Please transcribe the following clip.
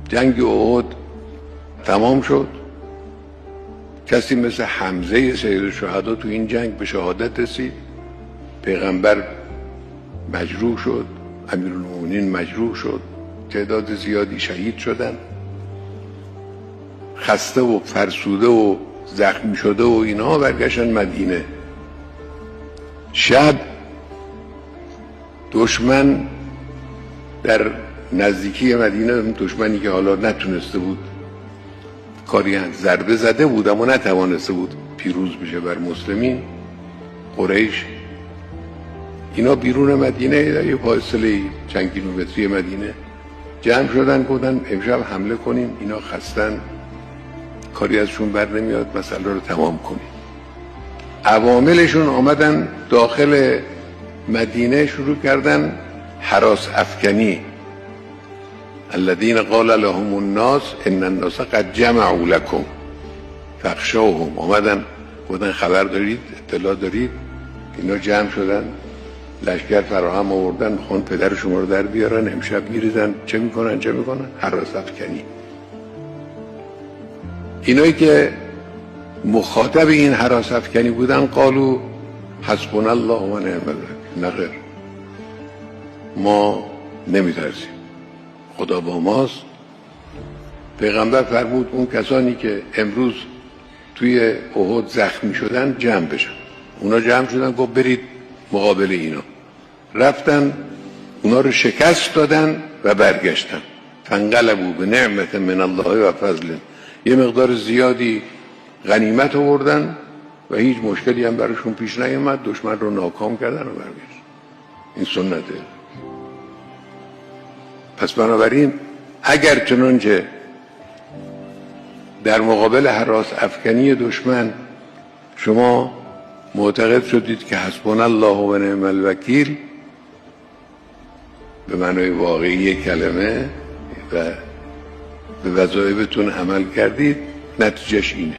جنگ احد تمام شد. کسی مثل حمزه سید الشهدا تو این جنگ به شهادت رسید. پیغمبر مجروح شد، امیرالمومنین مجروح شد، تعداد زیادی شهید شدن. خسته و فرسوده و زخمی شده و اینا برگشتن مدینه. شب دشمن در نزدیکی مدینه، دشمنی که حالا نتونسته بود کاری ضربه زده بود اما نتوانسته بود پیروز بشه بر مسلمین، قریش، اینا بیرون مدینه یه فاصله چند کیلومتری مدینه جمع شدن، گفتن امشب حمله کنیم، اینا خستن، کاری ازشون بر نمیاد، مسئله رو تمام کنیم. عواملشون آمدن داخل مدینه، شروع کردن هراس افکنی. الذين قال لهم الناس ان الناس قد جمعوا لكم فاخشوهم. آمدن گفتن خبر دارید، اطلاع دارید، اینا جمع شدن، لشکر فراهم آوردن، میخوان پدر شما رو در بیارن، امشب میریزن. چه میکنن؟ هراس افکنی. اینایی که مخاطب این هراس افکنی بودن قالو حسبنا الله و نعم الوکیل. نه خیر، ما نمیترسیم، خدا با ماست. پیغمبر فرمود اون کسانی که امروز توی احد زخمی شدن جمع بشن. اونا جمع شدن، گفت برید مقابل اینا. رفتن، اونا رو شکست دادن و برگشتن. فانقلبوا بنعمت من الله و فضل. یه مقدار زیادی غنیمت آوردن و هیچ مشکلی هم براشون پیش نیامد، دشمن رو ناکام کردن و برگشت. این سنته. پس بنابراین اگر چنانچه در مقابل هراس افکنی دشمن شما معتقد شدید که حسبنا الله و نعم الوکیل به معنای واقعی کلمه و به وظایفتون عمل کردید، نتیجهش اینه.